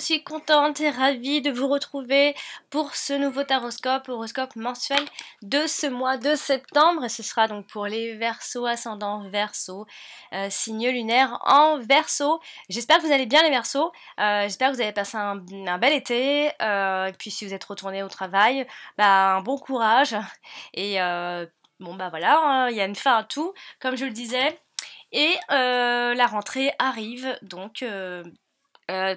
suis contente et ravie de vous retrouver pour ce nouveau taroscope, horoscope mensuel de ce mois de septembre. Et ce sera donc pour les Verseaux, ascendant Verseau, signe lunaire en Verseau. J'espère que vous allez bien les Verseaux, j'espère que vous avez passé un bel été, et puis si vous êtes retourné au travail, un bon courage. Et bon voilà, hein, il y a une fin à tout, comme je le disais. Et la rentrée arrive, donc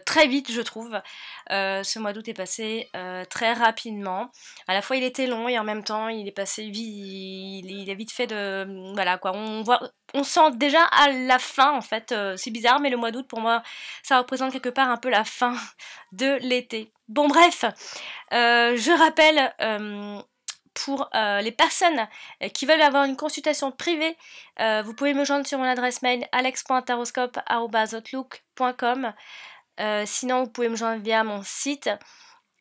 très vite je trouve. Ce mois d'août est passé très rapidement. À la fois il était long et en même temps il est passé vite, il a vite fait de... Voilà quoi, on sent déjà à la fin en fait, c'est bizarre mais le mois d'août pour moi ça représente quelque part un peu la fin de l'été. Bon bref, je rappelle... pour les personnes qui veulent avoir une consultation privée, vous pouvez me joindre sur mon adresse mail alex.taroscope@outlook.com. Sinon, vous pouvez me joindre via mon site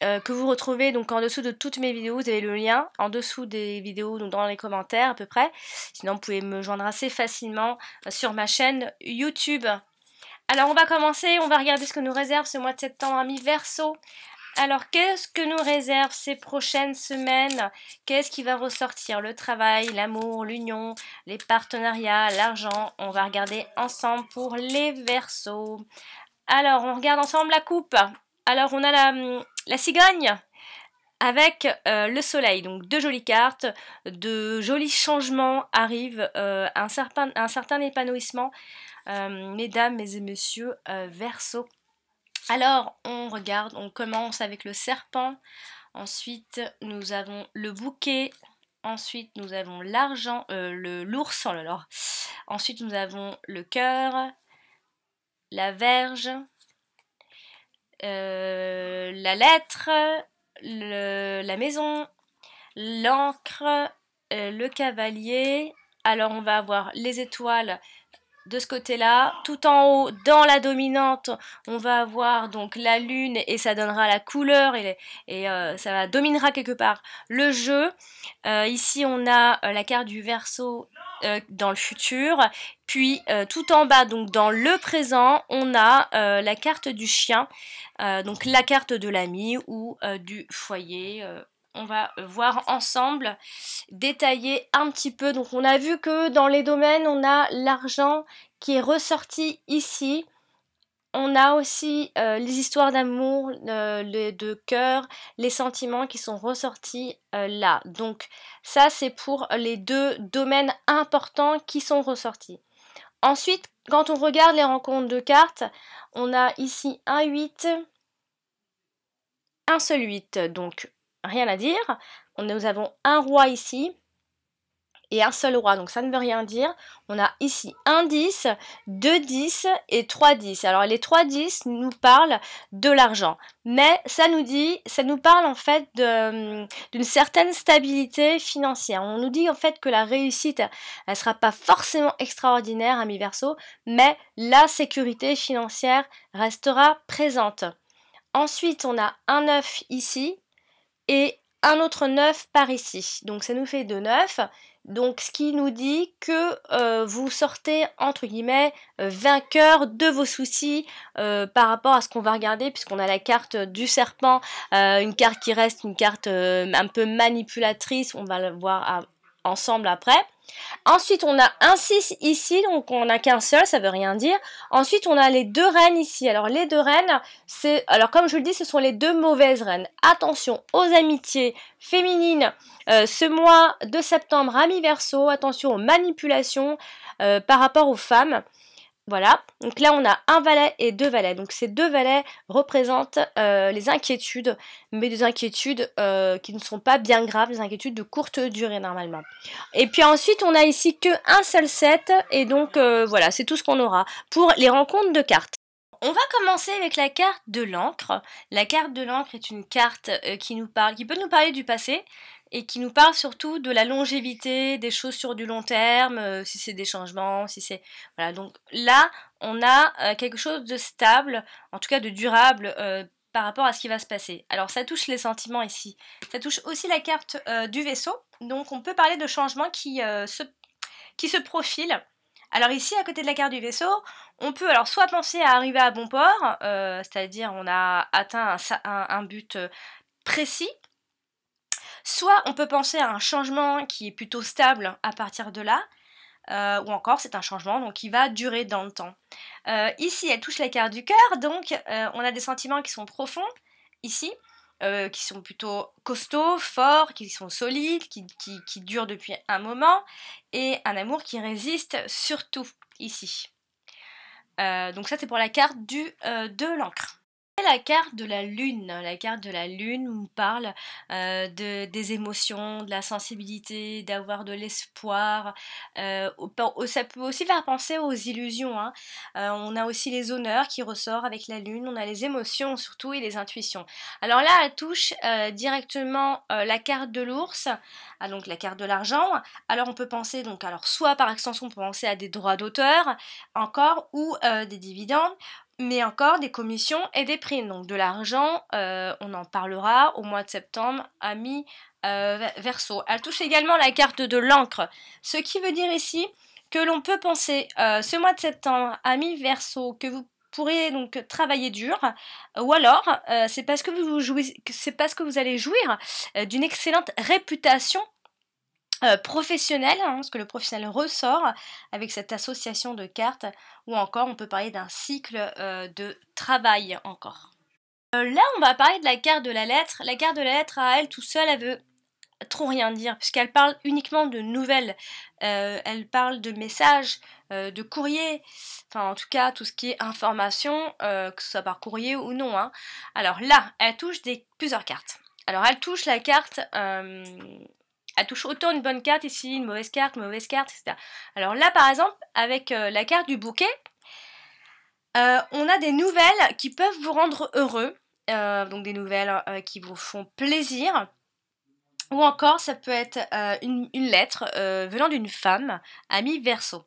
que vous retrouvez donc en dessous de toutes mes vidéos. Vous avez le lien en dessous des vidéos, donc dans les commentaires à peu près. Sinon, vous pouvez me joindre assez facilement sur ma chaîne YouTube. Alors, on va commencer. On va regarder ce que nous réserve ce mois de septembre, amis Verseau. Alors, qu'est-ce que nous réserve ces prochaines semaines? Qu'est-ce qui va ressortir? Le travail, l'amour, l'union, les partenariats, l'argent. On va regarder ensemble pour les Verseaux. Alors, on regarde ensemble la coupe. Alors, on a la cigogne avec le soleil. Donc, deux jolies cartes, de jolis changements arrivent, un certain épanouissement, mesdames et messieurs Verseaux. Alors, on regarde, on commence avec le serpent, ensuite nous avons le bouquet, ensuite nous avons l'argent, l'ours, oh là là. Ensuite nous avons le cœur, la verge, la lettre, la maison, l'encre, le cavalier. Alors on va avoir les étoiles de ce côté-là. Tout en haut, dans la dominante, on va avoir donc la lune et ça donnera la couleur et ça dominera quelque part le jeu. Ici, on a la carte du Verseau dans le futur. Puis, tout en bas, donc dans le présent, on a la carte du chien, donc la carte de l'ami ou du foyer. On va voir ensemble, détailler un petit peu. Donc on a vu que dans les domaines, on a l'argent qui est ressorti ici. On a aussi les histoires d'amour, de cœur, les sentiments qui sont ressortis là. Donc ça, c'est pour les deux domaines importants qui sont ressortis. Ensuite, quand on regarde les rencontres de cartes, on a ici un 8, un seul 8, donc rien à dire. Nous avons un roi ici et un seul roi, donc ça ne veut rien dire. On a ici un 10, 2 10 et 3 10. Alors les 3 10 nous parlent de l'argent, mais ça nous parle en fait d'une certaine stabilité financière. On nous dit en fait que la réussite, elle ne sera pas forcément extraordinaire, amis Verseau, mais la sécurité financière restera présente. Ensuite, on a un 9 ici et un autre 9 par ici. Donc ça nous fait 2 9. Donc ce qui nous dit que vous sortez entre guillemets vainqueur de vos soucis par rapport à ce qu'on va regarder, puisqu'on a la carte du serpent, une carte qui reste une carte un peu manipulatrice. On va le voir ensemble après. Ensuite, on a un 6 ici, donc on n'a qu'un seul, ça veut rien dire. Ensuite, on a les deux reines ici. Alors, les deux reines, alors comme je le dis, ce sont les deux mauvaises reines. Attention aux amitiés féminines ce mois de septembre, amis Verseau. Attention aux manipulations par rapport aux femmes. Voilà, donc là on a un valet et deux valets. Donc ces deux valets représentent les inquiétudes, mais des inquiétudes qui ne sont pas bien graves, des inquiétudes de courte durée normalement. Et puis ensuite on a ici qu'un seul 7, et donc voilà, c'est tout ce qu'on aura pour les rencontres de cartes. On va commencer avec la carte de l'encre. La carte de l'encre est une carte qui peut nous parler du passé, et qui nous parle surtout de la longévité, des choses sur du long terme, si c'est des changements, si c'est... Voilà, donc là, on a quelque chose de stable, en tout cas de durable, par rapport à ce qui va se passer. Alors ça touche les sentiments ici. Ça touche aussi la carte du vaisseau, donc on peut parler de changements qui se profilent. Alors ici, à côté de la carte du vaisseau, on peut alors soit penser à arriver à bon port, c'est-à-dire on a atteint un but précis, soit on peut penser à un changement qui est plutôt stable à partir de là, ou encore c'est un changement donc qui va durer dans le temps. Ici, elle touche la carte du cœur, donc on a des sentiments qui sont profonds, ici, qui sont plutôt costauds, forts, qui sont solides, qui durent depuis un moment, et un amour qui résiste surtout, ici. Donc ça c'est pour la carte de l'encre. La carte de la lune. La carte de la lune nous parle des émotions, de la sensibilité, d'avoir de l'espoir. Ça peut aussi faire penser aux illusions, hein. On a aussi les honneurs qui ressortent avec la lune, on a les émotions surtout et les intuitions. Alors là, elle touche directement la carte de l'ours, donc la carte de l'argent. Alors on peut penser, donc, alors soit par extension on peut penser à des droits d'auteur, encore, ou des dividendes, mais encore des commissions et des primes. Donc de l'argent, on en parlera au mois de septembre à mi-Verseau. Elle touche également la carte de l'encre, ce qui veut dire ici que l'on peut penser ce mois de septembre à mi-Verseau que vous pourrez donc travailler dur, ou alors c'est parce que vous allez jouir d'une excellente réputation professionnel, hein, parce que le professionnel ressort avec cette association de cartes, ou encore on peut parler d'un cycle de travail encore. Là on va parler de la carte de la lettre. La carte de la lettre à elle tout seule, elle veut trop rien dire, puisqu'elle parle uniquement de nouvelles, elle parle de messages, de courrier, enfin en tout cas tout ce qui est information, que ce soit par courrier ou non, hein. Alors là, elle touche plusieurs cartes. Alors elle touche la carte... elle touche autant une bonne carte ici, une mauvaise carte, etc. Alors là, par exemple, avec la carte du bouquet, on a des nouvelles qui peuvent vous rendre heureux, donc des nouvelles qui vous font plaisir, ou encore ça peut être une lettre venant d'une femme, amie Verseau.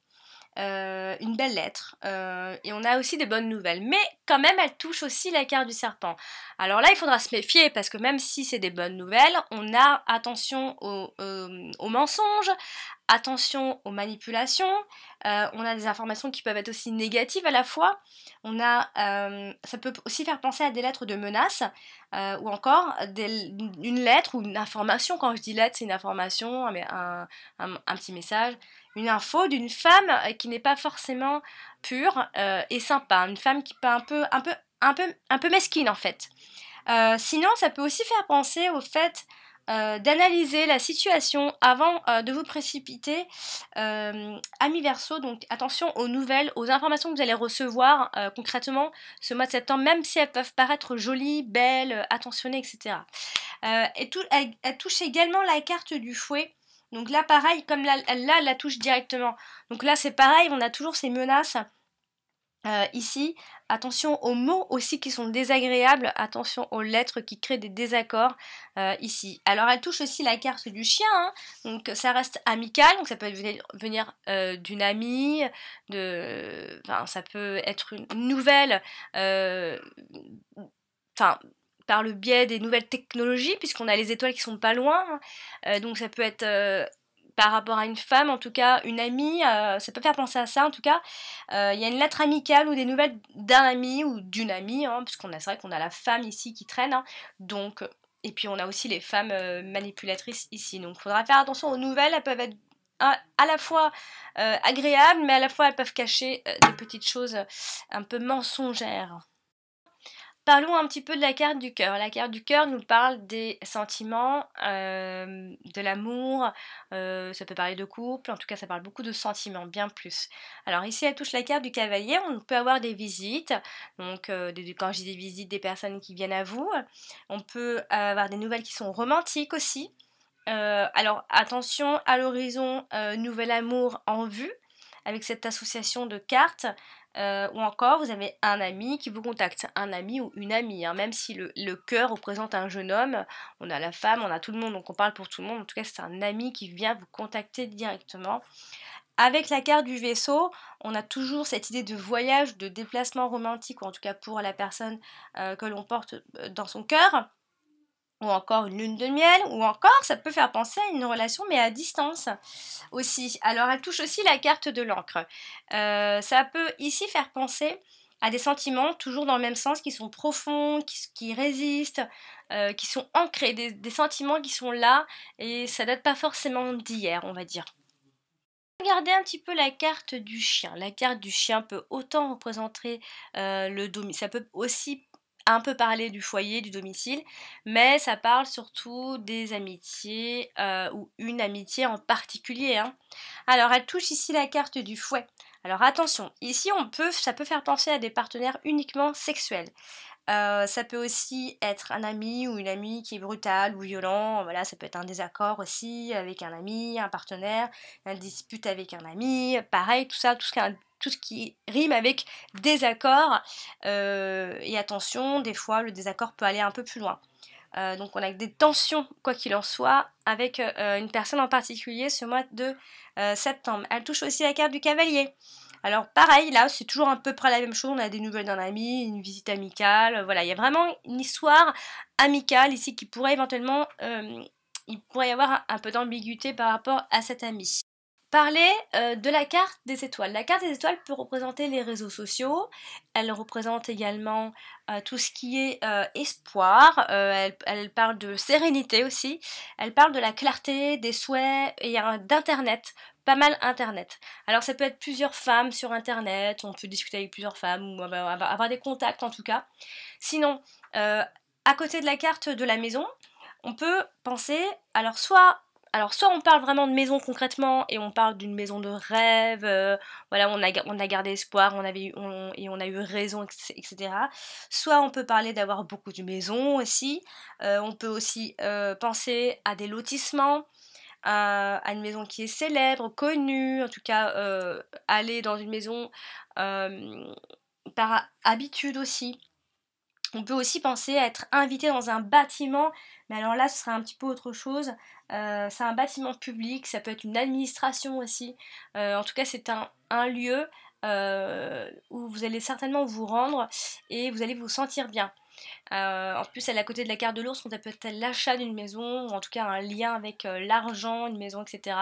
Une belle lettre, et on a aussi des bonnes nouvelles, mais quand même elle touche aussi la carte du serpent. Alors là il faudra se méfier, parce que même si c'est des bonnes nouvelles, on a attention aux mensonges, attention aux manipulations, on a des informations qui peuvent être aussi négatives à la fois, ça peut aussi faire penser à des lettres de menaces, ou encore une lettre ou une information. Quand je dis lettre, c'est une information, un petit message, une info d'une femme qui n'est pas forcément pure et sympa, une femme qui peut un peu mesquine en fait. Sinon, ça peut aussi faire penser au fait d'analyser la situation avant de vous précipiter. Amis Verseau, donc attention aux nouvelles, aux informations que vous allez recevoir concrètement ce mois de septembre, même si elles peuvent paraître jolies, belles, attentionnées, etc. Elle touche également la carte du fouet. Donc là, pareil, comme là, elle la touche directement. Donc là, c'est pareil, on a toujours ces menaces. Ici, attention aux mots aussi qui sont désagréables, attention aux lettres qui créent des désaccords ici. Alors elle touche aussi la carte du chien, hein, donc ça reste amical, donc ça peut venir d'une amie, ça peut être une nouvelle, par le biais des nouvelles technologies, puisqu'on a les étoiles qui sont pas loin, donc ça peut être par rapport à une femme, en tout cas une amie, ça peut faire penser à ça en tout cas. Il y a une lettre amicale ou des nouvelles d'un ami ou d'une amie, hein, puisqu'on a, c'est vrai qu'on a la femme ici qui traîne, hein, donc, et puis on a aussi les femmes manipulatrices ici, donc il faudra faire attention aux nouvelles, elles peuvent être à la fois agréables, mais à la fois elles peuvent cacher des petites choses un peu mensongères. Parlons un petit peu de la carte du cœur. La carte du cœur nous parle des sentiments, de l'amour, ça peut parler de couple, en tout cas ça parle beaucoup de sentiments, bien plus. Alors ici elle touche la carte du cavalier, on peut avoir des visites, donc quand je dis des visites, des personnes qui viennent à vous, on peut avoir des nouvelles qui sont romantiques aussi. Alors attention à l'horizon, nouvel amour en vue, avec cette association de cartes. Ou encore vous avez un ami qui vous contacte, un ami ou une amie, hein, même si le cœur représente un jeune homme, on a la femme, on a tout le monde, donc on parle pour tout le monde, en tout cas c'est un ami qui vient vous contacter directement. Avec la carte du vaisseau, on a toujours cette idée de voyage, de déplacement romantique, ou en tout cas pour la personne que l'on porte dans son cœur. ou encore une lune de miel, ou encore ça peut faire penser à une relation mais à distance aussi. Alors elle touche aussi la carte de l'encre. Ça peut ici faire penser à des sentiments toujours dans le même sens, qui sont profonds, qui résistent, qui sont ancrés, des sentiments qui sont là, et ça date pas forcément d'hier, on va dire. Regardez un petit peu la carte du chien. La carte du chien peut autant représenter le domicile, ça peut aussi un peu parler du foyer, du domicile, mais ça parle surtout des amitiés ou une amitié en particulier, hein. Alors elle touche ici la carte du fouet. Alors attention, ici ça peut faire penser à des partenaires uniquement sexuels. Ça peut aussi être un ami ou une amie qui est brutal ou violent, voilà, ça peut être un désaccord aussi avec un ami, un partenaire, une dispute avec un ami, pareil, tout ça, tout ce qui rime avec désaccord. Et attention, des fois le désaccord peut aller un peu plus loin. Donc on a des tensions, quoi qu'il en soit, avec une personne en particulier ce mois de septembre. Elle touche aussi la carte du cavalier. Alors pareil, là c'est toujours à peu près la même chose, on a des nouvelles d'un ami, une visite amicale, voilà, il y a vraiment une histoire amicale ici qui pourrait éventuellement, il pourrait y avoir un peu d'ambiguïté par rapport à cet ami. Parler de la carte des étoiles. La carte des étoiles peut représenter les réseaux sociaux, elle représente également tout ce qui est espoir, elle parle de sérénité aussi, elle parle de la clarté, des souhaits et d'internet, pas mal internet. Alors ça peut être plusieurs femmes sur internet, on peut discuter avec plusieurs femmes ou avoir des contacts en tout cas. Sinon, à côté de la carte de la maison, on peut penser, alors soit on parle vraiment de maison concrètement et on parle d'une maison de rêve, voilà, on a gardé espoir, et on a eu raison, etc. Soit on peut parler d'avoir beaucoup de maisons aussi, on peut aussi penser à des lotissements, à une maison qui est célèbre, connue, en tout cas aller dans une maison par habitude aussi. On peut aussi penser à être invité dans un bâtiment, mais alors là ce sera un petit peu autre chose. C'est un bâtiment public, ça peut être une administration aussi. En tout cas c'est un lieu où vous allez certainement vous rendre et vous allez vous sentir bien. En plus, elle est à côté de la carte de l'ours, on a peut-être l'achat d'une maison, ou en tout cas un lien avec l'argent, une maison, etc.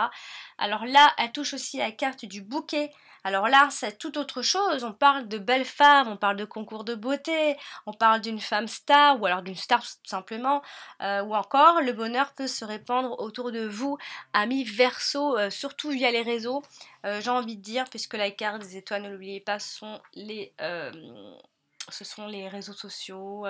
Alors là, elle touche aussi la carte du bouquet. Alors là, c'est tout autre chose. On parle de belles femmes, on parle de concours de beauté, on parle d'une femme star, ou alors d'une star tout simplement, ou encore le bonheur peut se répandre autour de vous, amis Verseau, surtout via les réseaux. J'ai envie de dire, puisque la carte des étoiles, ne l'oubliez pas, ce sont les réseaux sociaux,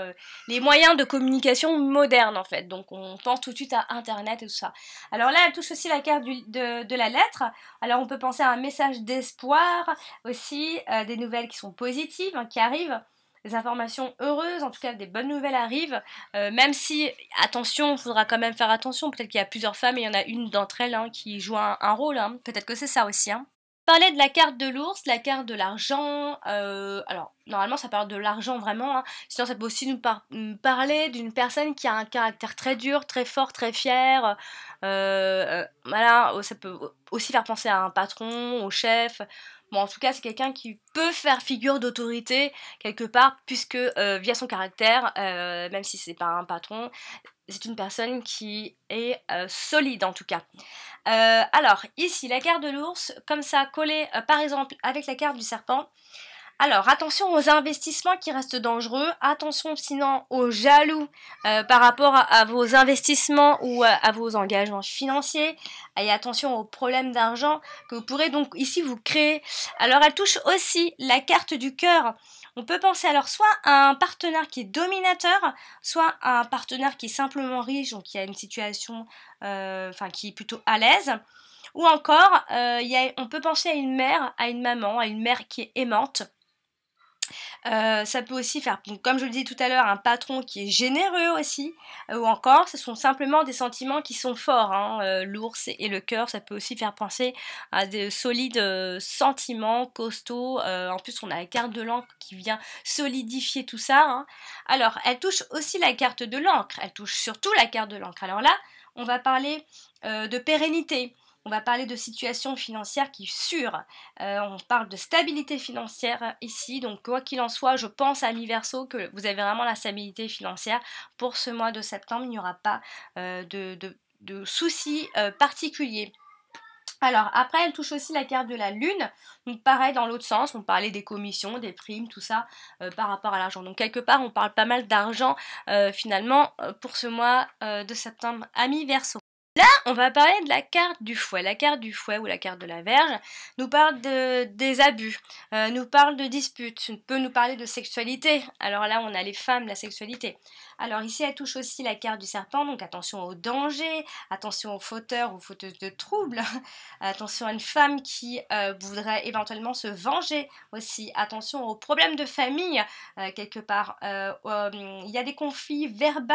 les moyens de communication modernes en fait. Donc on pense tout de suite à internet et tout ça. Alors là elle touche aussi la carte de la lettre. Alors on peut penser à un message d'espoir aussi, des nouvelles qui sont positives, hein, qui arrivent, des informations heureuses, en tout cas des bonnes nouvelles arrivent, même si, attention, il faudra quand même faire attention, peut-être qu'il y a plusieurs femmes et il y en a une d'entre elles hein, qui joue un rôle, hein. Peut-être que c'est ça aussi, hein. Parler de la carte de l'ours, la carte de l'argent, alors normalement ça parle de l'argent vraiment, hein. Sinon ça peut aussi nous parler d'une personne qui a un caractère très dur, très fort, très fier, voilà, ça peut aussi faire penser à un patron, au chef, bon en tout cas c'est quelqu'un qui peut faire figure d'autorité quelque part, puisque via son caractère, même si c'est pas un patron, c'est une personne qui est solide en tout cas. Alors, ici, la carte de l'ours, comme ça, collée par exemple avec la carte du serpent. Alors, attention aux investissements qui restent dangereux, attention sinon aux jaloux par rapport à vos investissements ou à vos engagements financiers, et attention aux problèmes d'argent que vous pourrez donc ici vous créer. Alors, elle touche aussi la carte du cœur. On peut penser alors soit à un partenaire qui est dominateur, soit à un partenaire qui est simplement riche, donc qui a une situation, qui est plutôt à l'aise. Ou encore, on peut penser à une mère, à une maman, à une mère qui est aimante. Ça peut aussi faire, comme je le disais tout à l'heure, un patron qui est généreux aussi, ou encore ce sont simplement des sentiments qui sont forts, hein, l'ours et le cœur, ça peut aussi faire penser à des solides sentiments costauds, en plus on a la carte de l'encre qui vient solidifier tout ça, hein. Alors elle touche aussi la carte de l'encre, elle touche surtout la carte de l'encre. Alors là on va parler de pérennité. on va parler de situation financière qui est sûre. On parle de stabilité financière ici, donc quoi qu'il en soit, je pense à mi-verso que vous avez vraiment la stabilité financière. Pour ce mois de septembre, il n'y aura pas de soucis particuliers. Alors après, elle touche aussi la carte de la lune, donc pareil dans l'autre sens, on parlait des commissions, des primes, tout ça par rapport à l'argent. Donc quelque part, on parle pas mal d'argent finalement pour ce mois de septembre à mi-verso. Là, on va parler de la carte du fouet. La carte du fouet ou la carte de la Vierge nous parle des abus, nous parle de disputes, peut nous parler de sexualité. Alors là, on a les femmes, la sexualité. Alors ici, elle touche aussi la carte du serpent, donc attention au danger, attention aux fauteurs ou fauteuses de troubles, attention à une femme qui voudrait éventuellement se venger aussi, attention aux problèmes de famille, quelque part. Il y a des conflits verbaux,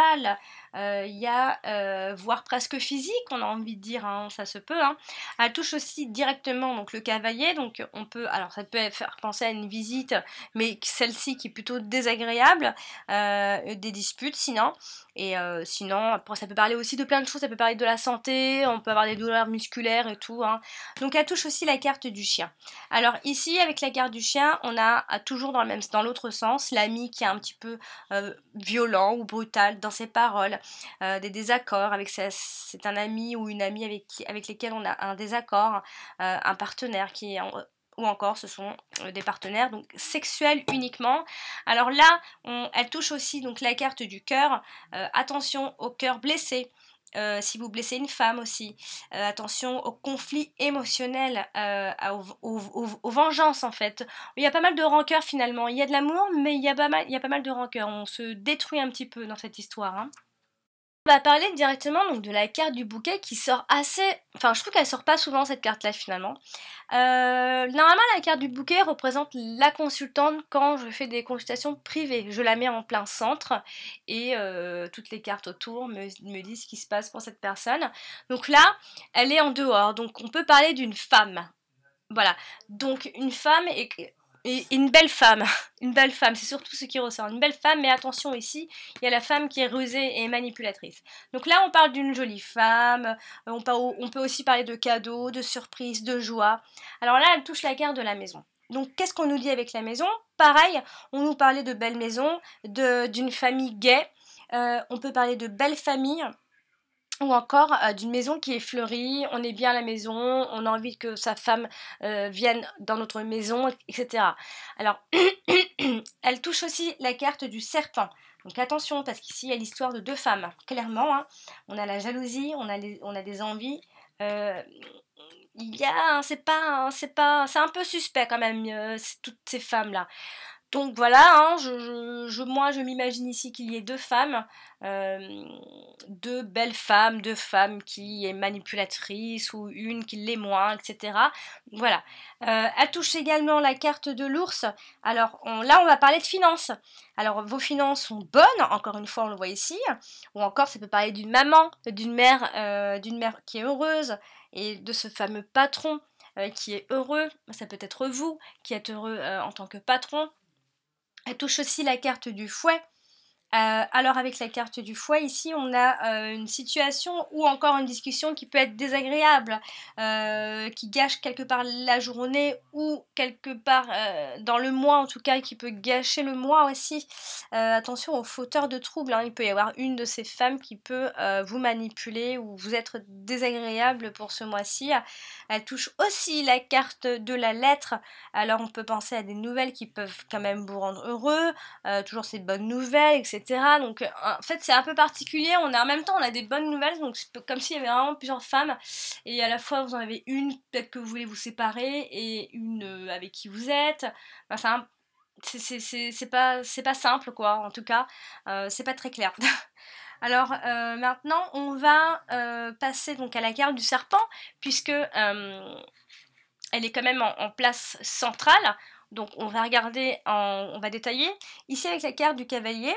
il y a voire presque physique, on a envie de dire, hein, ça se peut. Hein. Elle touche aussi directement donc le cavalier, donc on peut, alors ça peut faire penser à une visite, mais celle-ci qui est plutôt désagréable, des disputes sinon. Et sinon, après, ça peut parler aussi de plein de choses, ça peut parler de la santé, on peut avoir des douleurs musculaires et tout. Hein. Donc elle touche aussi la carte du chien. Alors ici, avec la carte du chien, on a toujours dans l'autre sens, l'ami qui est un petit peu violent ou brutal dans ses paroles, des désaccords avec c'est un ami ou une amie avec lesquels on a un désaccord, un partenaire qui est ou encore ce sont des partenaires donc sexuels uniquement. Alors là, elle touche aussi donc la carte du cœur. Attention au cœur blessé. Si vous blessez une femme aussi, attention aux conflits émotionnels, aux vengeances en fait. Il y a pas mal de rancœur finalement. Il y a de l'amour, mais il y a pas mal de rancœur. On se détruit un petit peu dans cette histoire. Hein. On va parler directement donc de la carte du bouquet qui sort assez... Enfin, je trouve qu'elle sort pas souvent cette carte-là finalement. Normalement, la carte du bouquet représente la consultante quand je fais des consultations privées. Je la mets en plein centre et toutes les cartes autour me disent ce qui se passe pour cette personne. Donc là, elle est en dehors. Donc on peut parler d'une femme. Voilà. Donc une femme et une belle femme, c'est surtout ce qui ressort, une belle femme, mais attention ici, il y a la femme qui est rusée et manipulatrice. Donc là on parle d'une jolie femme, on peut aussi parler de cadeaux, de surprises, de joie. Alors là elle touche la carte de la maison. Donc qu'est-ce qu'on nous dit avec la maison? Pareil, on nous parlait de belles maisons, d'une famille gaie, on peut parler de belles familles, ou encore d'une maison qui est fleurie, on est bien à la maison, on a envie que sa femme vienne dans notre maison, etc. Alors, elle touche aussi la carte du serpent. Donc attention, parce qu'ici il y a l'histoire de deux femmes, clairement. Hein. On a la jalousie, on a des envies. C'est un peu suspect quand même, toutes ces femmes-là. Donc voilà, hein, moi je m'imagine ici qu'il y ait deux femmes, deux belles femmes, deux femmes qui est manipulatrice ou une qui l'est moins, etc. Voilà. Elle touche également la carte de l'ours. Alors là on va parler de finances. Alors vos finances sont bonnes, encore une fois on le voit ici, ou encore ça peut parler d'une maman, d'une mère qui est heureuse et de ce fameux patron qui est heureux. Ça peut être vous qui êtes heureux en tant que patron. Elle touche aussi la carte du fouet. Alors avec la carte du fouet, ici on a une situation ou encore une discussion qui peut être désagréable, qui gâche quelque part la journée ou quelque part dans le mois en tout cas, qui peut gâcher le mois aussi. Attention aux fauteurs de troubles, hein. Il peut y avoir une de ces femmes qui peut vous manipuler ou vous être désagréable pour ce mois-ci. Elle touche aussi la carte de la lettre, alors on peut penser à des nouvelles qui peuvent quand même vous rendre heureux, toujours ces bonnes nouvelles, etc. Donc en fait c'est un peu particulier, en même temps on a des bonnes nouvelles, donc c'est comme s'il y avait vraiment plusieurs femmes, et à la fois vous en avez une, peut-être que vous voulez vous séparer, et une avec qui vous êtes, enfin, c'est pas simple quoi, en tout cas, c'est pas très clair. Alors maintenant on va passer donc à la carte du serpent, puisque elle est quand même en place centrale, donc on va regarder, on va détailler, ici avec la carte du cavalier.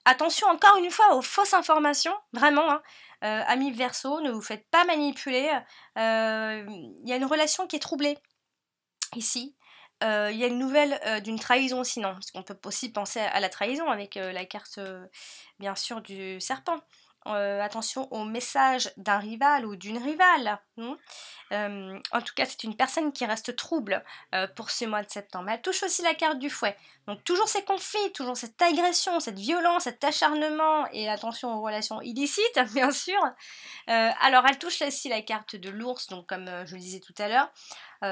Attention encore une fois aux fausses informations, vraiment, hein. Amis Verseau, ne vous faites pas manipuler, il y a une relation qui est troublée, ici. Il y a une nouvelle d'une trahison sinon, parce qu'on peut aussi penser à la trahison avec la carte, bien sûr, du serpent. Attention au message d'un rival ou d'une rivale, Non. En tout cas, c'est une personne qui reste trouble pour ce mois de septembre. Elle touche aussi la carte du fouet. Donc toujours ces conflits, toujours cette agression, cette violence, cet acharnement et attention aux relations illicites, bien sûr. Alors elle touche aussi la carte de l'ours, donc comme je le disais tout à l'heure.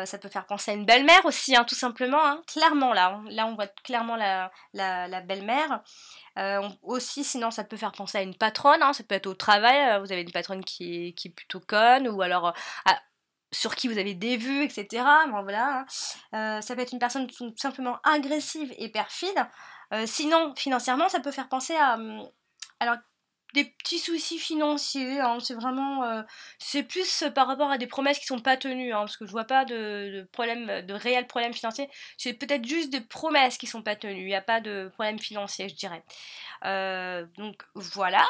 Ça peut faire penser à une belle-mère aussi, hein, tout simplement. Hein. Clairement là, là on voit clairement la belle-mère. Aussi, sinon, ça peut faire penser à une patronne, hein, ça peut être au travail, vous avez une patronne qui est plutôt conne, ou alors sur qui vous avez des vues, etc. Bon, voilà, hein. Ça peut être une personne tout simplement agressive et perfide. Sinon, financièrement, ça peut faire penser à... alors, des petits soucis financiers, hein, c'est vraiment... c'est plus par rapport à des promesses qui sont pas tenues, hein, parce que je vois pas de réels problèmes financiers. C'est peut-être juste des promesses qui sont pas tenues, il n'y a pas de problème financier, je dirais. Donc, voilà.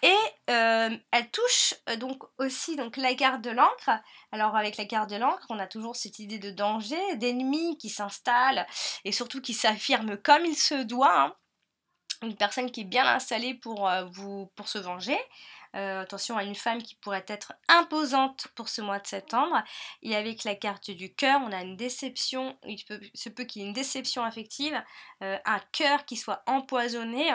Et elle touche donc aussi donc, la carte de l'encre. Alors avec la carte de l'encre, on a toujours cette idée de danger, d'ennemi qui s'installe et surtout qui s'affirme comme il se doit. Hein. Une personne qui est bien installée pour se venger. Attention à une femme qui pourrait être imposante pour ce mois de septembre. Et avec la carte du cœur, on a une déception, se peut qu'il y ait une déception affective, un cœur qui soit empoisonné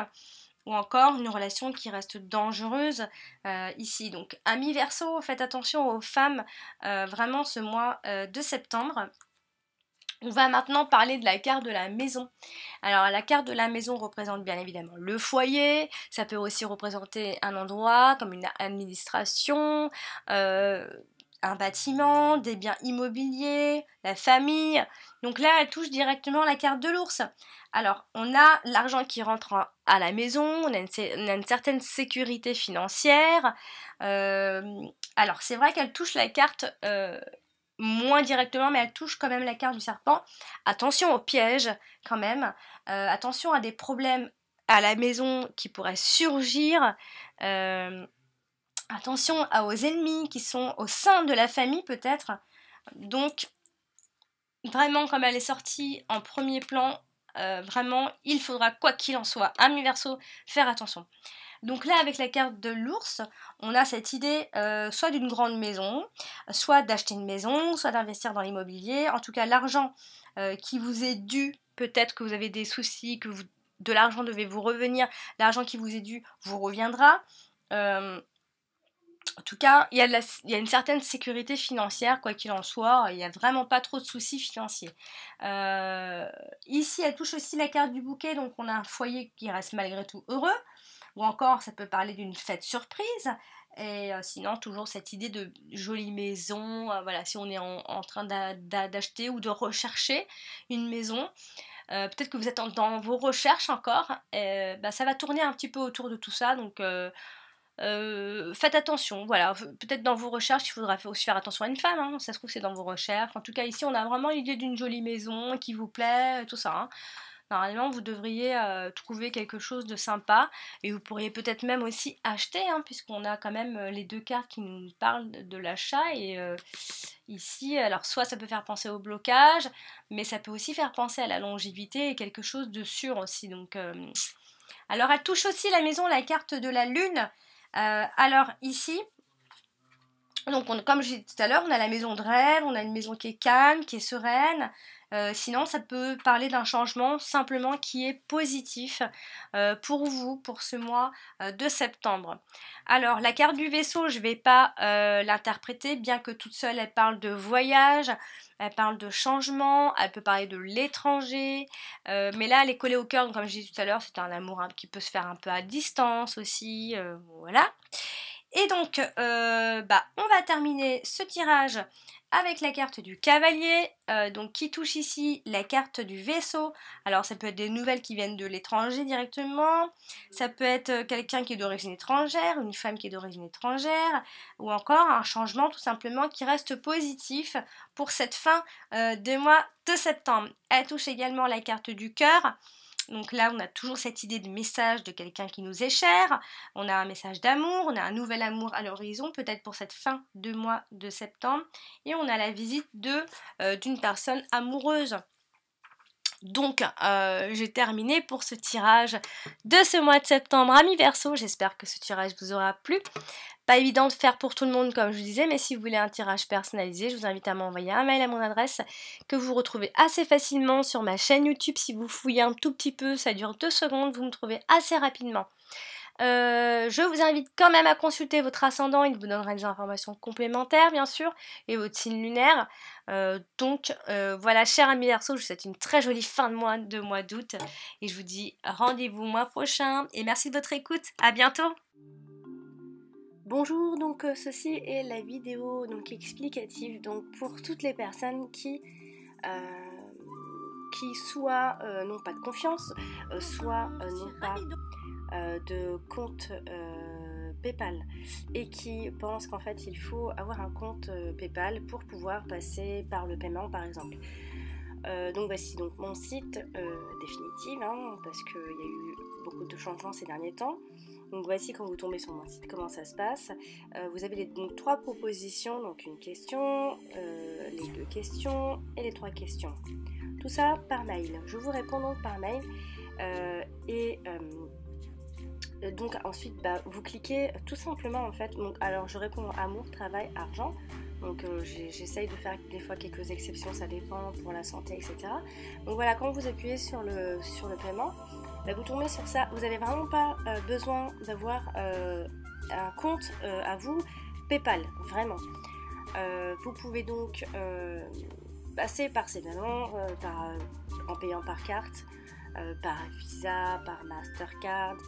ou encore une relation qui reste dangereuse ici. Donc, amis Verseau, faites attention aux femmes vraiment ce mois de septembre. On va maintenant parler de la carte de la maison. Alors, la carte de la maison représente bien évidemment le foyer, ça peut aussi représenter un endroit comme une administration, un bâtiment, des biens immobiliers, la famille. Donc là, elle touche directement la carte de l'ours. Alors, on a l'argent qui rentre à la maison, on a une certaine sécurité financière. Alors, c'est vrai qu'elle touche la carte moins directement, mais elle touche quand même la carte du serpent. Attention aux pièges, quand même. Attention à des problèmes à la maison qui pourraient surgir. Attention aux ennemis qui sont au sein de la famille, peut-être. Donc, vraiment, comme elle est sortie en premier plan, vraiment, il faudra, quoi qu'il en soit, amis Verseau, faire attention. Donc là, avec la carte de l'ours, on a cette idée soit d'une grande maison, soit d'acheter une maison, soit d'investir dans l'immobilier. En tout cas, l'argent qui vous est dû, peut-être que vous avez des soucis, que de l'argent devait vous revenir, l'argent qui vous est dû vous reviendra. En tout cas, il y a une certaine sécurité financière, quoi qu'il en soit, il n'y a vraiment pas trop de soucis financiers. Ici, elle touche aussi la carte du bouquet, donc on a un foyer qui reste malgré tout heureux, ou encore ça peut parler d'une fête surprise, et sinon toujours cette idée de jolie maison, voilà, si on est en train d'acheter ou de rechercher une maison, peut-être que vous êtes dans vos recherches encore, ça va tourner un petit peu autour de tout ça, donc... faites attention, voilà, peut-être dans vos recherches, il faudra aussi faire attention à une femme, hein. Ça se trouve c'est dans vos recherches. En tout cas ici on a vraiment l'idée d'une jolie maison qui vous plaît, tout ça. Hein. Normalement vous devriez trouver quelque chose de sympa et vous pourriez peut-être même aussi acheter, hein, puisqu'on a quand même les deux cartes qui nous parlent de l'achat et ici, alors soit ça peut faire penser au blocage, mais ça peut aussi faire penser à la longévité et quelque chose de sûr aussi. Donc, alors elle touche aussi la maison, la carte de la lune. Alors ici, donc comme je disais tout à l'heure, on a la maison de rêve, on a une maison qui est calme, qui est sereine. Sinon, ça peut parler d'un changement simplement qui est positif pour vous, pour ce mois de septembre. Alors, la carte du vaisseau, je ne vais pas l'interpréter, bien que toute seule, elle parle de voyage, elle parle de changement, elle peut parler de l'étranger, mais là, elle est collée au cœur, donc comme je disais tout à l'heure, c'est un amour qui peut se faire un peu à distance aussi, voilà. Et donc, on va terminer ce tirage avec la carte du cavalier, donc qui touche ici la carte du vaisseau. Alors ça peut être des nouvelles qui viennent de l'étranger directement, ça peut être quelqu'un qui est d'origine étrangère, une femme qui est d'origine étrangère, ou encore un changement tout simplement qui reste positif pour cette fin des mois de septembre. Elle touche également la carte du cœur. Donc là, on a toujours cette idée de message de quelqu'un qui nous est cher. On a un message d'amour, on a un nouvel amour à l'horizon, peut-être pour cette fin de mois de septembre. Et on a la visite d'une personne amoureuse. Donc, j'ai terminé pour ce tirage de ce mois de septembre, amis Verseau. J'espère que ce tirage vous aura plu. Pas évident de faire pour tout le monde comme je vous disais, mais si vous voulez un tirage personnalisé, je vous invite à m'envoyer un mail à mon adresse que vous retrouvez assez facilement sur ma chaîne YouTube. Si vous fouillez un tout petit peu, ça dure 2 secondes, vous me trouvez assez rapidement. Je vous invite quand même à consulter votre ascendant, il vous donnera des informations complémentaires bien sûr, et votre signe lunaire. Voilà, cher ami Verseau, je vous souhaite une très jolie fin de mois d'août, et je vous dis rendez-vous mois prochain, et merci de votre écoute, à bientôt. Bonjour, donc ceci est la vidéo donc explicative donc pour toutes les personnes qui soit n'ont pas de confiance, soit n'ont pas de compte PayPal et qui pensent qu'en fait il faut avoir un compte PayPal pour pouvoir passer par le paiement par exemple. Donc voici donc mon site définitif, hein, parce qu'il y a eu beaucoup de changements ces derniers temps. Donc voici quand vous tombez sur mon site comment ça se passe. Vous avez donc 3 propositions, donc une question, les 2 questions et les 3 questions. Tout ça par mail. Je vous réponds donc par mail donc ensuite vous cliquez tout simplement en fait. Donc, alors je réponds amour, travail, argent. Donc j'essaye de faire des fois quelques exceptions, ça dépend pour la santé, etc. Donc voilà, quand vous appuyez sur le paiement, vous tombez sur ça. Vous n'avez vraiment pas besoin d'avoir un compte à vous PayPal, vraiment. Vous pouvez donc passer par ces paiements en payant par carte, par Visa, par Mastercard.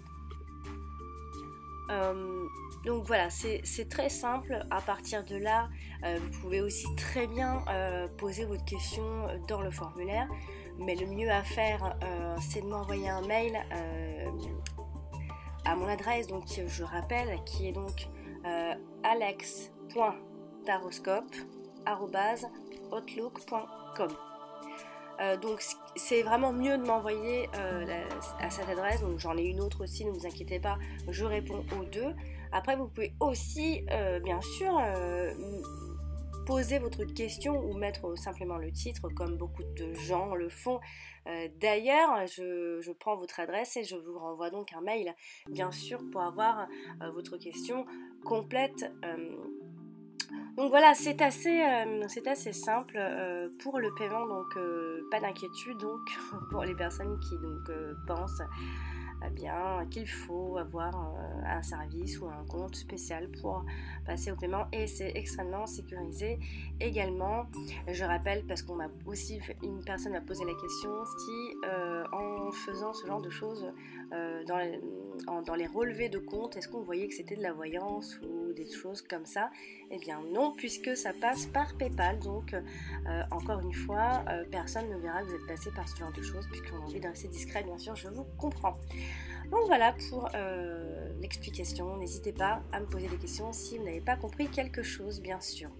Donc voilà, c'est très simple. À partir de là, vous pouvez aussi très bien poser votre question dans le formulaire, mais le mieux à faire c'est de m'envoyer un mail à mon adresse, donc je rappelle, qui est donc alex.taroscope@outlook.com. Donc c'est vraiment mieux de m'envoyer à cette adresse. Donc j'en ai une autre aussi, ne vous inquiétez pas, je réponds aux 2. Après vous pouvez aussi bien sûr poser votre question ou mettre simplement le titre comme beaucoup de gens le font. D'ailleurs je prends votre adresse et je vous renvoie donc un mail bien sûr pour avoir votre question complète. Donc voilà, c'est assez simple pour le paiement, donc pas d'inquiétude donc pour les personnes qui donc pensent bien qu'il faut avoir un service ou un compte spécial pour passer au paiement, et c'est extrêmement sécurisé également. Je rappelle, parce qu'on m'a aussi, une personne m'a posé la question si en faisant ce genre de choses dans les relevés de compte, est-ce qu'on voyait que c'était de la voyance ou des choses comme ça. Eh bien non, puisque ça passe par PayPal, donc encore une fois, personne ne verra que vous êtes passé par ce genre de choses, puisqu'on a envie de rester discret, bien sûr, je vous comprends. Donc voilà pour l'explication. N'hésitez pas à me poser des questions si vous n'avez pas compris quelque chose, bien sûr.